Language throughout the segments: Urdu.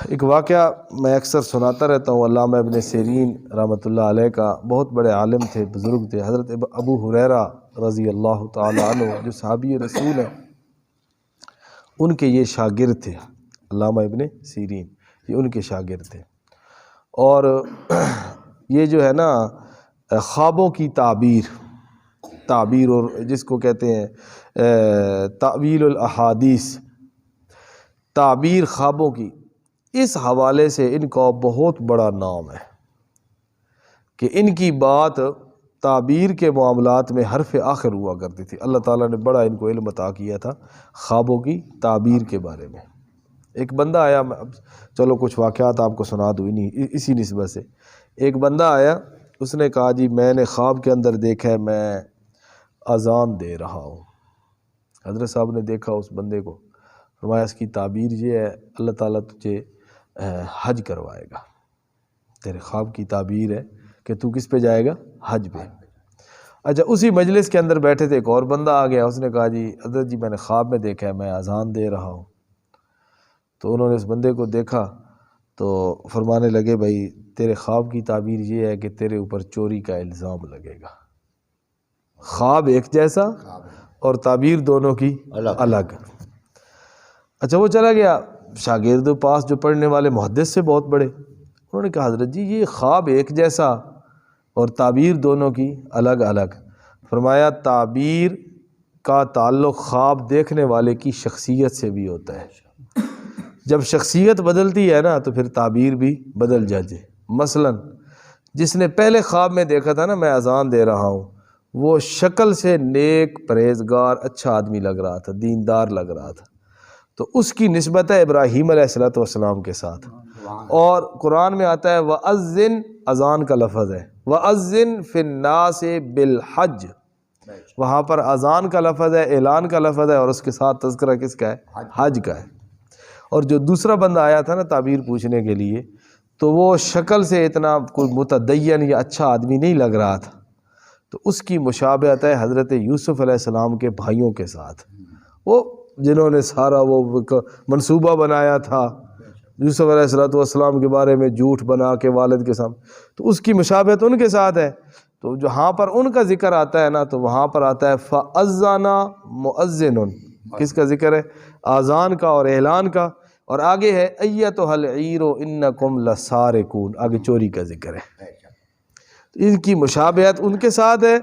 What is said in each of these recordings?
ایک واقعہ میں اکثر سناتا رہتا ہوں، علامہ ابن سیرین رحمۃ اللہ علیہ کا، بہت بڑے عالم تھے، بزرگ تھے، حضرت ابو ہریرہ رضی اللہ تعالی عنہ جو صحابی رسول ہیں، ان کے یہ شاگرد تھے، علامہ ابن سیرین یہ ان کے شاگرد تھے۔ اور یہ جو ہے نا خوابوں کی تعبیر اور جس کو کہتے ہیں تعویل الاحادیث، تعبیر خوابوں کی، اس حوالے سے ان کا بہت بڑا نام ہے کہ ان کی بات تعبیر کے معاملات میں حرف آخر ہوا کرتی تھی۔ اللہ تعالیٰ نے بڑا ان کو علم عطا کیا تھا خوابوں کی تعبیر کے بارے میں۔ ایک بندہ آیا، چلو کچھ واقعات آپ کو سنا دوں اسی نسبت سے۔ ایک بندہ آیا، اس نے کہا جی میں نے خواب کے اندر دیکھا ہے میں اذان دے رہا ہوں۔ حضرت صاحب نے دیکھا اس بندے کو، فرمایا اس کی تعبیر یہ ہے اللہ تعالیٰ تجھے حج کروائے گا، تیرے خواب کی تعبیر ہے کہ تو کس پہ جائے گا؟ حج پہ۔ اچھا، اسی مجلس کے اندر بیٹھے تھے، ایک اور بندہ آ گیا، اس نے کہا جی حضرت جی میں نے خواب میں دیکھا ہے میں اذان دے رہا ہوں۔ تو انہوں نے اس بندے کو دیکھا تو فرمانے لگے بھائی تیرے خواب کی تعبیر یہ ہے کہ تیرے اوپر چوری کا الزام لگے گا۔ خواب ایک جیسا اور تعبیر دونوں کی الگ۔ اچھا، وہ چلا گیا شاگردوں پاس جو پڑھنے والے محدث سے بہت بڑے، انہوں نے کہا حضرت جی یہ خواب ایک جیسا اور تعبیر دونوں کی الگ الگ۔ فرمایا تعبیر کا تعلق خواب دیکھنے والے کی شخصیت سے بھی ہوتا ہے، جب شخصیت بدلتی ہے نا تو پھر تعبیر بھی بدل جاتی۔ مثلا جس نے پہلے خواب میں دیکھا تھا نا میں اذان دے رہا ہوں، وہ شکل سے نیک پرہیزگار اچھا آدمی لگ رہا تھا، دیندار لگ رہا تھا، تو اس کی نسبت ہے ابراہیم علیہ السلام کے ساتھ۔ اور قرآن میں آتا ہے وَأَذِّن، اذان کا لفظ ہے، وَأَذِّن فِي النَّاسِ بِالْحَجِّ، وہاں پر اذان کا لفظ ہے، اعلان کا لفظ ہے، اور اس کے ساتھ تذکرہ کس کا ہے؟ حج کا ہے۔ اور جو دوسرا بندہ آیا تھا نا تعبیر پوچھنے کے لیے، تو وہ شکل سے اتنا کوئی متدین یا اچھا آدمی نہیں لگ رہا تھا، تو اس کی مشابہت ہے حضرت یوسف علیہ السلام کے بھائیوں کے ساتھ، وہ جنہوں نے سارا وہ منصوبہ بنایا تھا یوسف علیہ السلام کے بارے میں، جھوٹ بنا کے والد کے سامنے، تو اس کی مشابہت ان کے ساتھ ہے۔ تو جہاں پر ان کا ذکر آتا ہے نا تو وہاں پر آتا ہے فَأَذَّنَ مُؤَذِّنٌ، کس کا ذکر ہے؟ آذان کا اور اعلان کا، اور آگے ہے أَيَّتُهَا الْعِيرُ إِنَّكُمْ لَسَارِقُونَ، آگے چوری کا ذکر ہے۔ ان کی مشابہت ان کے ساتھ ہے،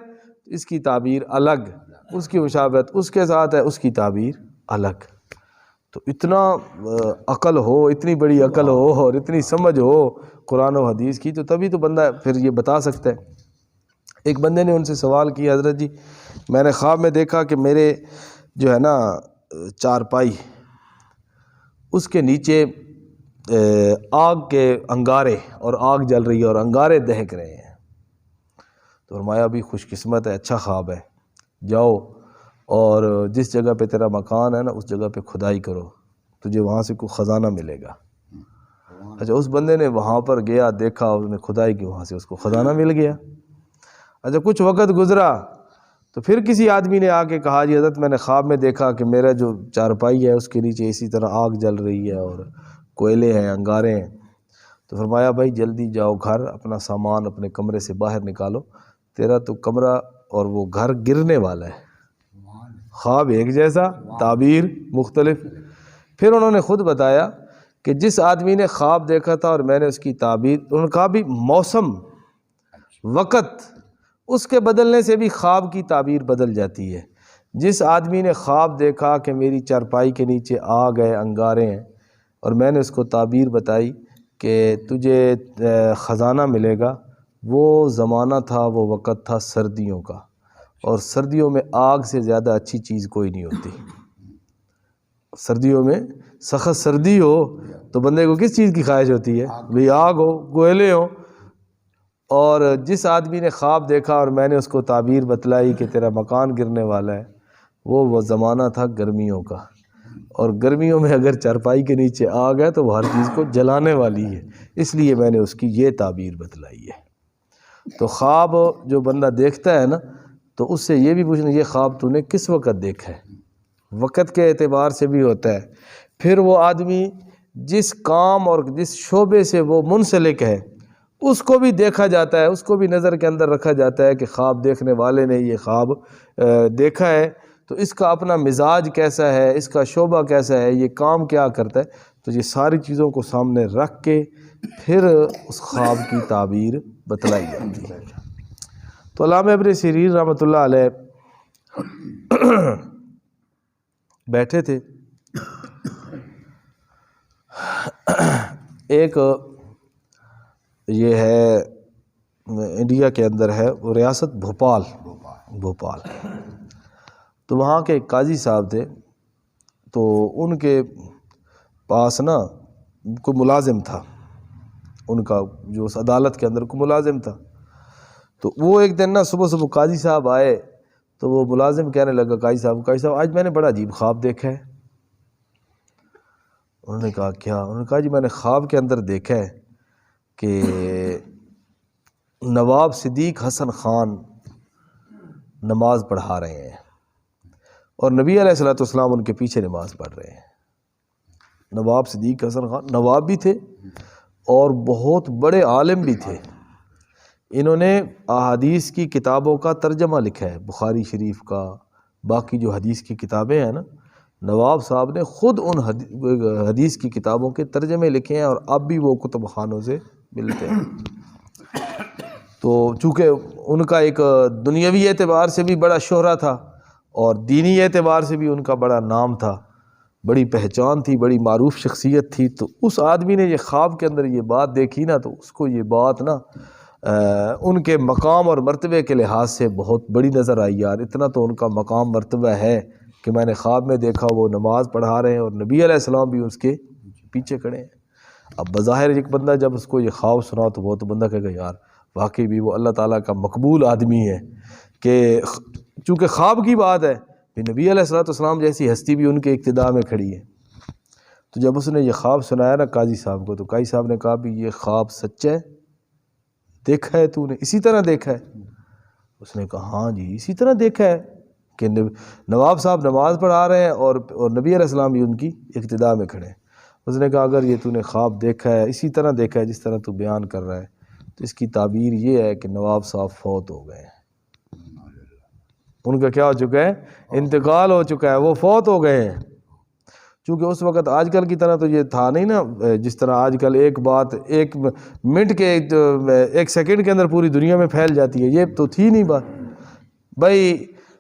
اس کی تعبیر الگ، اس کی مشابہت اس کے ساتھ ہے، اس کی تعبیر الگ۔ تو اتنا عقل ہو، اتنی بڑی عقل ہو اور اتنی سمجھ ہو قرآن و حدیث کی، تو تبھی تو بندہ پھر یہ بتا سکتا ہے۔ ایک بندے نے ان سے سوال کیا حضرت جی میں نے خواب میں دیکھا کہ میرے جو ہے نا چارپائی، اس کے نیچے آگ کے انگارے، اور آگ جل رہی ہے اور انگارے دہک رہے ہیں۔ تو فرمایا بھی خوش قسمت ہے، اچھا خواب ہے، جاؤ اور جس جگہ پہ تیرا مکان ہے نا اس جگہ پہ کھدائی کرو، تجھے وہاں سے کوئی خزانہ ملے گا۔ اچھا، اس بندے نے وہاں پر گیا، دیکھا، اس نے کھدائی کی، وہاں سے اس کو خزانہ مل گیا۔ اچھا، کچھ وقت گزرا تو پھر کسی آدمی نے آ کے کہا جی حضرت میں نے خواب میں دیکھا کہ میرا جو چارپائی ہے اس کے نیچے اسی طرح آگ جل رہی ہے اور کوئلے ہیں، انگارے ہیں۔ تو فرمایا بھائی جلدی جاؤ گھر، اپنا سامان اپنے کمرے سے باہر نکالو، تیرا تو کمرہ اور وہ گھر گرنے والا ہے۔ خواب ایک جیسا، تعبیر مختلف۔ پھر انہوں نے خود بتایا کہ جس آدمی نے خواب دیکھا تھا اور میں نے اس کی تعبیر، انہوں نے کہا بھی موسم، وقت، اس کے بدلنے سے بھی خواب کی تعبیر بدل جاتی ہے۔ جس آدمی نے خواب دیکھا کہ میری چارپائی کے نیچے آگ ہے، انگارے ہیں، اور میں نے اس کو تعبیر بتائی کہ تجھے خزانہ ملے گا، وہ زمانہ تھا، وہ وقت تھا سردیوں کا، اور سردیوں میں آگ سے زیادہ اچھی چیز کوئی نہیں ہوتی۔ سردیوں میں سخت سردی ہو تو بندے کو کس چیز کی خواہش ہوتی ہے؟ بھی آگ ہو، کوئلے ہو۔ اور جس آدمی نے خواب دیکھا اور میں نے اس کو تعبیر بتلائی کہ تیرا مکان گرنے والا ہے، وہ زمانہ تھا گرمیوں کا، اور گرمیوں میں اگر چارپائی کے نیچے آگ ہے تو وہ ہر چیز کو جلانے والی ہے، اس لیے میں نے اس کی یہ تعبیر بتلائی ہے۔ تو خواب جو بندہ دیکھتا ہے نا تو اس سے یہ بھی پوچھنا یہ خواب تو نے کس وقت دیکھا ہے، وقت کے اعتبار سے بھی ہوتا ہے۔ پھر وہ آدمی جس کام اور جس شعبے سے وہ منسلک ہے اس کو بھی دیکھا جاتا ہے، اس کو بھی نظر کے اندر رکھا جاتا ہے کہ خواب دیکھنے والے نے یہ خواب دیکھا ہے تو اس کا اپنا مزاج کیسا ہے، اس کا شعبہ کیسا ہے، یہ کام کیا کرتا ہے، تو یہ ساری چیزوں کو سامنے رکھ کے پھر اس خواب کی تعبیر بتلائی جاتی ہے۔ تو علامہ ابن سیرین رحمۃ اللہ علیہ بیٹھے تھے، ایک یہ ہے انڈیا کے اندر ہے وہ ریاست بھوپال، تو وہاں کے ایک قاضی صاحب تھے، تو ان کے پاس نا کوئی ملازم تھا، ان کا جو اس عدالت کے اندر کوئی ملازم تھا، تو وہ ایک دن نا صبح صبح قاضی صاحب آئے تو وہ ملازم کہنے لگا قاضی صاحب آج میں نے بڑا عجیب خواب دیکھا ہے۔ انہوں نے کہا کیا؟ انہوں نے کہا جی میں نے خواب کے اندر دیکھا ہے کہ نواب صدیق حسن خان نماز پڑھا رہے ہیں اور نبی علیہ الصلوۃ والسلام ان کے پیچھے نماز پڑھ رہے ہیں۔ نواب صدیق حسن خان نواب بھی تھے اور بہت بڑے عالم بھی تھے، انہوں نے احادیث کی کتابوں کا ترجمہ لکھا ہے، بخاری شریف کا، باقی جو حدیث کی کتابیں ہیں نا، نواب صاحب نے خود ان حدیث کی کتابوں کے ترجمے لکھے ہیں اور اب بھی وہ کتب خانوں سے ملتے ہیں۔ تو چونکہ ان کا ایک دنیاوی اعتبار سے بھی بڑا شہرہ تھا اور دینی اعتبار سے بھی ان کا بڑا نام تھا، بڑی پہچان تھی، بڑی معروف شخصیت تھی، تو اس آدمی نے یہ خواب کے اندر یہ بات دیکھی نا، تو اس کو یہ بات نا ان کے مقام اور مرتبے کے لحاظ سے بہت بڑی نظر آئی، یار اتنا تو ان کا مقام مرتبہ ہے کہ میں نے خواب میں دیکھا وہ نماز پڑھا رہے ہیں اور نبی علیہ السلام بھی اس کے پیچھے کھڑے ہیں۔ اب بظاہر ایک بندہ جب اس کو یہ خواب سنا تو وہ تو بندہ کہے گا یار واقعی بھی وہ اللہ تعالیٰ کا مقبول آدمی ہے، کہ چونکہ خواب کی بات ہے کہ نبی علیہ السلام جیسی ہستی بھی ان کے اقتداء میں کھڑی ہے۔ تو جب اس نے یہ خواب سنایا نا قاضی صاحب کو، تو قاضی صاحب نے کہا بھی یہ خواب سچ ہے، دیکھا ہے تو نے اسی طرح دیکھا ہے؟ اس نے کہا ہاں جی اسی طرح دیکھا ہے کہ نواب صاحب نماز پڑھا رہے ہیں اور نبی علیہ السلام بھی ان کی اقتداء میں کھڑے ہیں۔ اس نے کہا اگر یہ تو نے خواب دیکھا ہے اسی طرح دیکھا ہے جس طرح تو بیان کر رہا ہے، تو اس کی تعبیر یہ ہے کہ نواب صاحب فوت ہو گئے ہیں، ان کا کیا ہو چکا ہے؟ انتقال ہو چکا ہے، وہ فوت ہو گئے ہیں۔ چونکہ اس وقت آج کل کی طرح تو یہ تھا نہیں نا، جس طرح آج کل ایک بات ایک منٹ کے ایک سیکنڈ کے اندر پوری دنیا میں پھیل جاتی ہے، یہ تو تھی نہیں بات۔ بھائی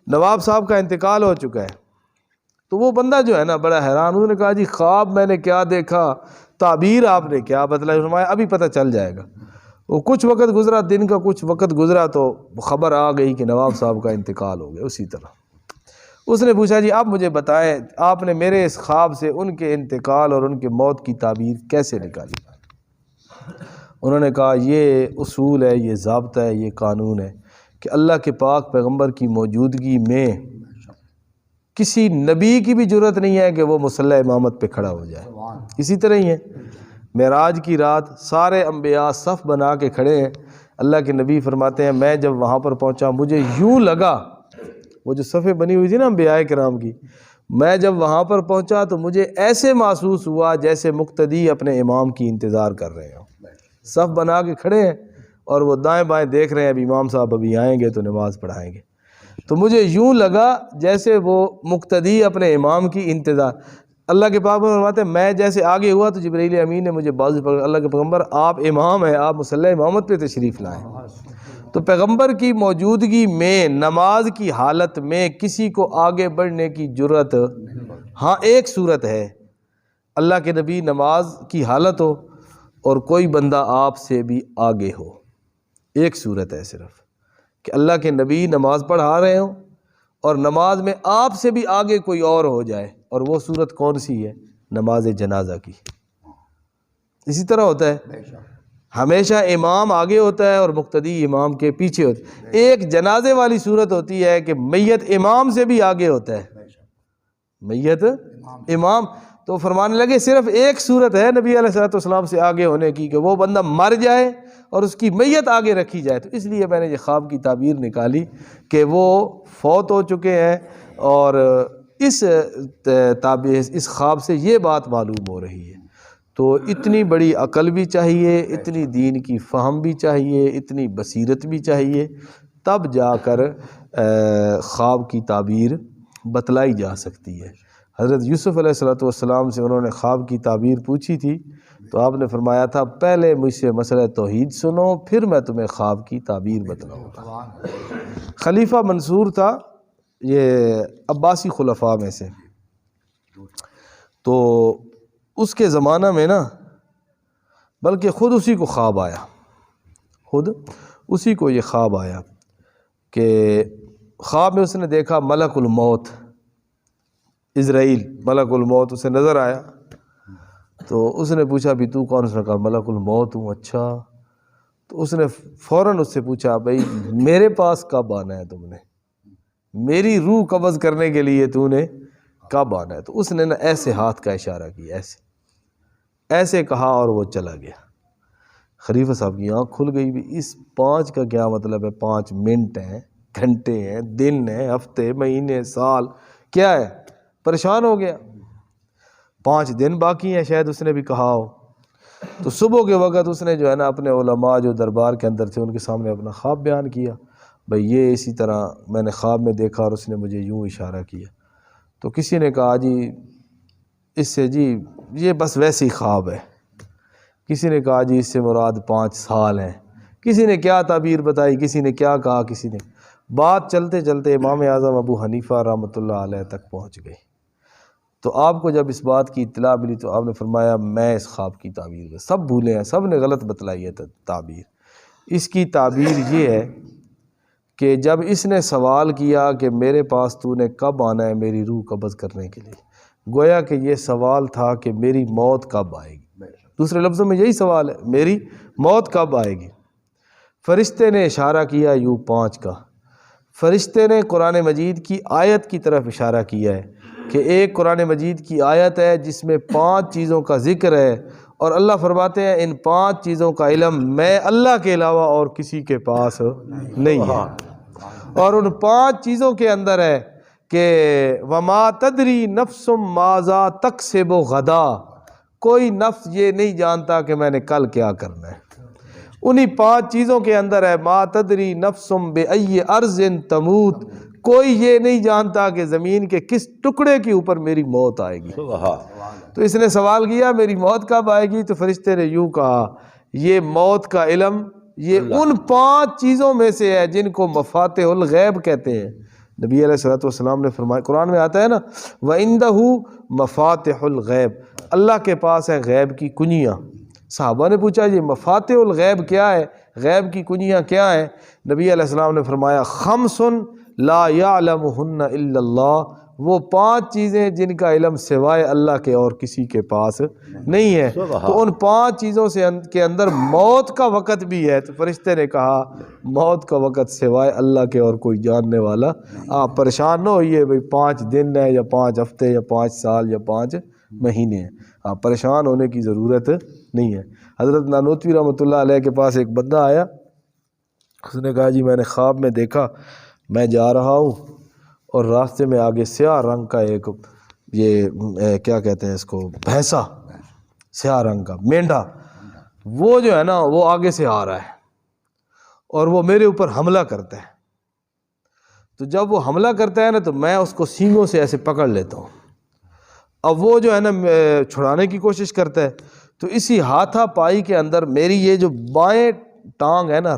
نواب صاحب کا انتقال ہو چکا ہے، تو وہ بندہ جو ہے نا بڑا حیران، انہوں نے کہا جی خواب میں نے کیا دیکھا، تعبیر آپ نے کیا بتلائی، فرمایا ابھی پتہ چل جائے گا۔ وہ کچھ وقت گزرا، دن کا کچھ وقت گزرا تو خبر آ گئی کہ نواب صاحب کا انتقال ہو گیا۔ اسی طرح اس نے پوچھا جی آپ مجھے بتائیں آپ نے میرے اس خواب سے ان کے انتقال اور ان کے موت کی تعبیر کیسے نکالی؟ انہوں نے کہا یہ اصول ہے، یہ ضابطہ ہے، یہ قانون ہے کہ اللہ کے پاک پیغمبر کی موجودگی میں کسی نبی کی بھی جرت نہیں ہے کہ وہ مصلی امامت پہ کھڑا ہو جائے۔ اسی طرح ہی ہے معراج کی رات سارے انبیاء صف بنا کے کھڑے ہیں، اللہ کے نبی فرماتے ہیں میں جب وہاں پر پہنچا مجھے یوں لگا، وہ جو صفیں بنی ہوئی تھی نا انبیاء کرام کی، میں جب وہاں پر پہنچا تو مجھے ایسے محسوس ہوا جیسے مقتدی اپنے امام کی انتظار کر رہے ہوں، صف بنا کے کھڑے ہیں اور وہ دائیں بائیں دیکھ رہے ہیں اب امام صاحب ابھی آئیں گے تو نماز پڑھائیں گے، تو مجھے یوں لگا جیسے وہ مقتدی اپنے امام کی انتظار۔ اللہ کے پاک فرماتے ہیں میں جیسے آگے ہوا تو جبرائیل امین نے مجھے بازو پکڑا، اللہ کے پیغمبر آپ امام ہیں، آپ مصلی امامت پہ تشریف لائیں۔ تو پیغمبر کی موجودگی میں نماز کی حالت میں کسی کو آگے بڑھنے کی جرت، ہاں ایک صورت ہے اللہ کے نبی نماز کی حالت ہو اور کوئی بندہ آپ سے بھی آگے ہو، ایک صورت ہے صرف کہ اللہ کے نبی نماز پڑھا رہے ہوں اور نماز میں آپ سے بھی آگے کوئی اور ہو جائے، اور وہ صورت کون سی ہے؟ نماز جنازہ کی۔ اسی طرح ہوتا ہے ہمیشہ امام آگے ہوتا ہے اور مقتدی امام کے پیچھے ہوتا ہے۔ ایک جنازے والی صورت ہوتی ہے کہ میت امام سے بھی آگے ہوتا ہے، میت امام، تو فرمانے لگے صرف ایک صورت ہے نبی علیہ الصلوۃ والسلام سے آگے ہونے کی کہ وہ بندہ مر جائے اور اس کی میت آگے رکھی جائے. تو اس لیے میں نے یہ خواب کی تعبیر نکالی کہ وہ فوت ہو چکے ہیں، اور اس خواب سے یہ بات معلوم ہو رہی ہے. تو اتنی بڑی عقل بھی چاہیے، اتنی دین کی فہم بھی چاہیے، اتنی بصیرت بھی چاہیے، تب جا کر خواب کی تعبیر بتلائی جا سکتی ہے. حضرت یوسف علیہ السلام سے انہوں نے خواب کی تعبیر پوچھی تھی، تو آپ نے فرمایا تھا پہلے مجھ سے مسئلہ توحید سنو، پھر میں تمہیں خواب کی تعبیر بتلاؤں گا. خلیفہ منصور تھا، یہ عباسی خلفاء میں سے. تو اس کے زمانہ میں نا، بلکہ خود اسی کو خواب آیا، خود اسی کو یہ خواب آیا کہ خواب میں اس نے دیکھا ملک الموت، عزرائیل ملک الموت اسے نظر آیا. تو اس نے پوچھا بھی تو کون؟ اس نے کہا ملک الموت ہوں. اچھا. تو اس نے فوراً اس سے پوچھا بھائی میرے پاس کب آنا ہے تم نے؟ میری روح قبض کرنے کے لیے تو نے کب آنا ہے؟ تو اس نے نا ایسے ہاتھ کا اشارہ کیا، ایسے کہا، اور وہ چلا گیا. خلیفہ صاحب کی آنکھ کھل گئی بھی، اس 5 کا کیا مطلب ہے؟ 5 منٹ ہیں، گھنٹے ہیں، دن ہیں، ہفتے، مہینے، سال، کیا ہے؟ پریشان ہو گیا. 5 دن باقی ہیں شاید اس نے بھی کہا ہو. تو صبح کے وقت اس نے جو ہے نا اپنے علماء جو دربار کے اندر تھے ان کے سامنے اپنا خواب بیان کیا، بھئی یہ اسی طرح میں نے خواب میں دیکھا اور اس نے مجھے یوں اشارہ کیا. تو کسی نے کہا جی اس سے جی یہ بس ویسی خواب ہے. کسی نے کہا جی اس سے مراد 5 سال ہیں. کسی نے کیا تعبیر بتائی، کسی نے کیا کہا، کسی نے. بات چلتے چلتے امام اعظم ابو حنیفہ رحمۃ اللہ علیہ تک پہنچ گئی. تو آپ کو جب اس بات کی اطلاع ملی تو آپ نے فرمایا میں اس خواب کی تعبیر، سب بھولے ہیں، سب نے غلط بتلائی ہے تعبیر. اس کی تعبیر یہ ہے کہ جب اس نے سوال کیا کہ میرے پاس تو نے کب آنا ہے میری روح قبض کرنے کے لیے، گویا کہ یہ سوال تھا کہ میری موت کب آئے گی. دوسرے لفظوں میں یہی سوال ہے، میری موت کب آئے گی. فرشتے نے اشارہ کیا یوں 5 کا. فرشتے نے قرآن مجید کی آیت کی طرف اشارہ کیا ہے کہ ایک قرآن مجید کی آیت ہے جس میں 5 چیزوں کا ذکر ہے، اور اللہ فرماتے ہیں ان 5 چیزوں کا علم میں اللہ کے علاوہ اور کسی کے پاس نہیں ہے. اور ان 5 چیزوں کے اندر ہے کہ وما تدری نفس ماذا تکسب غدا، کوئی نفس یہ نہیں جانتا کہ میں نے کل کیا کرنا ہے. انہی 5 چیزوں کے اندر ہے ما تدری نفس بأی ارض تموت، کوئی یہ نہیں جانتا کہ زمین کے کس ٹکڑے کے اوپر میری موت آئے گی. تو اس نے سوال کیا میری موت کب آئے گی، تو فرشتے نے یوں کہا یہ موت کا علم یہ ان 5 چیزوں میں سے ہے جن کو مفاتح الغیب کہتے ہیں. نبی علیہ الصلوۃ والسلام نے فرمایا، قرآن میں آتا ہے نا وَعِندَهُ مفاتح الغیب، اللہ کے پاس ہے غیب کی کنجیاں. صحابہ نے پوچھا یہ مفاتح الغیب کیا ہے، غیب کی کنجیاں کیا ہیں؟ نبی علیہ السلام نے فرمایا 5 لا یعلمہن الا اللہ، وہ 5 چیزیں جن کا علم سوائے اللہ کے اور کسی کے پاس نہیں ہے. تو ان 5 چیزوں سے کے اندر موت کا وقت بھی ہے. تو فرشتے نے کہا موت کا وقت سوائے اللہ کے اور کوئی جاننے والا. آپ پریشان نہ ہوئیے بھئی 5 دن ہے یا 5 ہفتے یا 5 سال یا 5 مہینے ہیں، آپ پریشان ہونے کی ضرورت نہیں ہے. حضرت نانوتوی رحمۃ اللہ علیہ کے پاس ایک بندہ آیا، اس نے کہا جی میں نے خواب میں دیکھا میں جا رہا ہوں اور راستے میں آگے سیاہ رنگ کا ایک یہ کیا کہتے ہیں اس کو، بھینسا، سیاہ رنگ کا مینڈھا، وہ جو ہے نا وہ آگے سے آ رہا ہے اور وہ میرے اوپر حملہ کرتا ہے. تو جب وہ حملہ کرتا ہے نا تو میں اس کو سینگوں سے ایسے پکڑ لیتا ہوں. اب وہ جو ہے نا چھڑانے کی کوشش کرتا ہے، تو اسی ہاتھا پائی کے اندر میری یہ جو بائیں ٹانگ ہے نا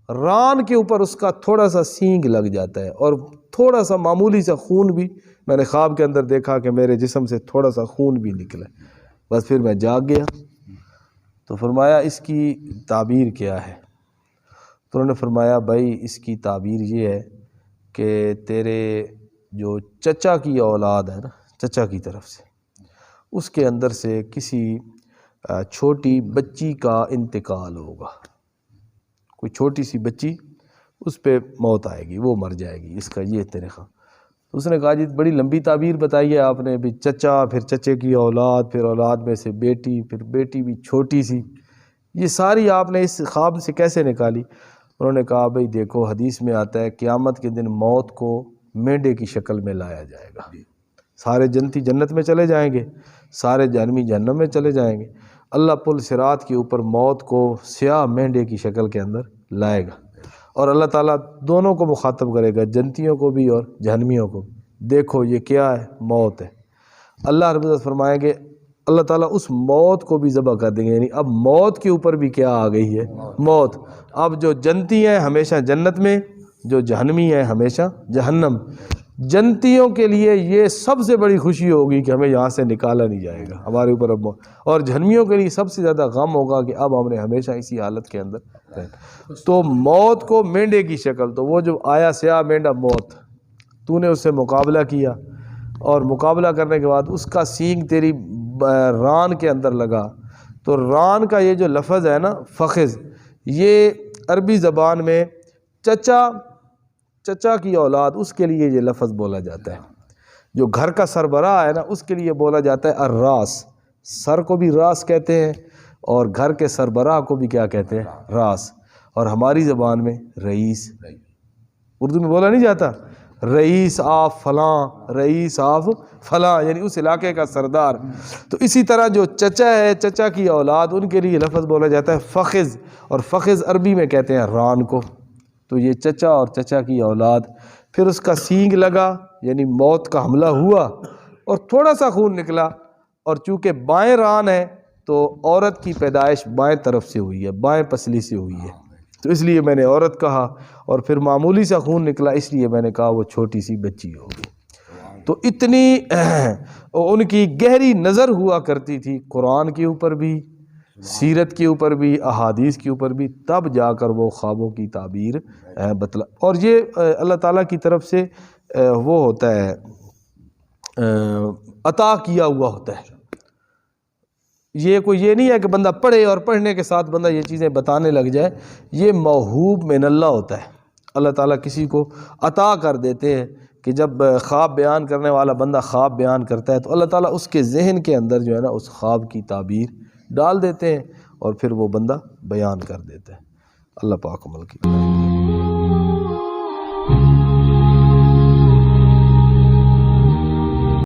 ران کے اوپر اس کا تھوڑا سا سینگ لگ جاتا ہے، اور تھوڑا سا معمولی سا خون بھی میں نے خواب کے اندر دیکھا کہ میرے جسم سے تھوڑا سا خون بھی نکلا. بس پھر میں جاگ گیا. تو فرمایا اس کی تعبیر کیا ہے؟ تو انہوں نے فرمایا بھائی اس کی تعبیر یہ ہے کہ تیرے جو چچا کی اولاد ہے نا، چچا کی طرف سے، اس کے اندر سے کسی چھوٹی بچی کا انتقال ہوگا. کوئی چھوٹی سی بچی، اس پہ موت آئے گی، وہ مر جائے گی، اس کا یہ طریقہ. تو اس نے کہا جی بڑی لمبی تعبیر بتائی ہے آپ نے، بھی چچا، پھر چچے کی اولاد، پھر اولاد میں سے بیٹی، پھر بیٹی بھی چھوٹی سی، یہ ساری آپ نے اس خواب سے کیسے نکالی؟ انہوں نے کہا بھئی دیکھو حدیث میں آتا ہے قیامت کے دن موت کو مینڈے کی شکل میں لایا جائے گا، سارے جنتی جنت میں چلے جائیں گے، سارے جہنمی جہنم میں چلے جائیں گے، اللہ پل صراط کے اوپر موت کو سیاہ مینڈے کی شکل کے اندر لائے گا، اور اللہ تعالیٰ دونوں کو مخاطب کرے گا، جنتیوں کو بھی اور جہنمیوں کو، دیکھو یہ کیا ہے؟ موت ہے۔ اللہ رب العزت فرمائیں گے اللہ تعالیٰ اس موت کو بھی ذبح کر دیں گے، یعنی اب موت کے اوپر بھی کیا آ گئی ہے؟ موت۔ اب جو جنتی ہیں ہمیشہ جنت میں، جو جہنمی ہیں ہمیشہ جہنم۔ جنتیوں کے لیے یہ سب سے بڑی خوشی ہوگی کہ ہمیں یہاں سے نکالا نہیں جائے گا، ہمارے اوپر اب موت، اور جہنمیوں کے لیے سب سے زیادہ غم ہوگا کہ اب ہم نے ہمیشہ اسی حالت کے اندر رہنا۔ تو موت کو مینڈے کی شکل، تو وہ جو آیا سیاہ مینڈا موت، تو نے اس سے مقابلہ کیا، اور مقابلہ کرنے کے بعد اس کا سینگ تیری ران کے اندر لگا، تو ران کا یہ جو لفظ ہے نا فخذ، یہ عربی زبان میں چچا کی اولاد، اس کے لیے یہ لفظ بولا جاتا ہے۔ جو گھر کا سربراہ ہے نا اس کے لیے بولا جاتا ہے الراس، سر کو بھی راس کہتے ہیں اور گھر کے سربراہ کو بھی کیا کہتے ہیں؟ راس۔ اور ہماری زبان میں رئیس، اردو میں بولا نہیں جاتا رئیس آف فلاں، رئیس آف فلاں، یعنی اس علاقے کا سردار۔ تو اسی طرح جو چچا ہے، چچا کی اولاد، ان کے لیے لفظ بولا جاتا ہے فخذ، اور فخذ عربی میں کہتے ہیں ران کو۔ تو یہ چچا اور چچا کی اولاد، پھر اس کا سینگ لگا، یعنی موت کا حملہ ہوا اور تھوڑا سا خون نکلا، اور چونکہ بائیں ران ہے تو عورت کی پیدائش بائیں طرف سے ہوئی ہے، بائیں پسلی سے ہوئی ہے، تو اس لیے میں نے عورت کہا، اور پھر معمولی سا خون نکلا اس لیے میں نے کہا وہ چھوٹی سی بچی ہوگی۔ تو اتنی ان کی گہری نظر ہوا کرتی تھی قرآن کے اوپر بھی، سیرت کے اوپر بھی، احادیث کے اوپر بھی، تب جا کر وہ خوابوں کی تعبیر بتلا۔ اور یہ اللہ تعالیٰ کی طرف سے وہ ہوتا ہے، عطا کیا ہوا ہوتا ہے۔ یہ کوئی یہ نہیں ہے کہ بندہ پڑھے اور پڑھنے کے ساتھ بندہ یہ چیزیں بتانے لگ جائے، یہ موہوب من اللہ ہوتا ہے۔ اللہ تعالیٰ کسی کو عطا کر دیتے ہیں کہ جب خواب بیان کرنے والا بندہ خواب بیان کرتا ہے تو اللہ تعالیٰ اس کے ذہن کے اندر جو ہے نا اس خواب کی تعبیر ڈال دیتے ہیں، اور پھر وہ بندہ بیان کر دیتا ہے۔ اللہ پاک عمل کی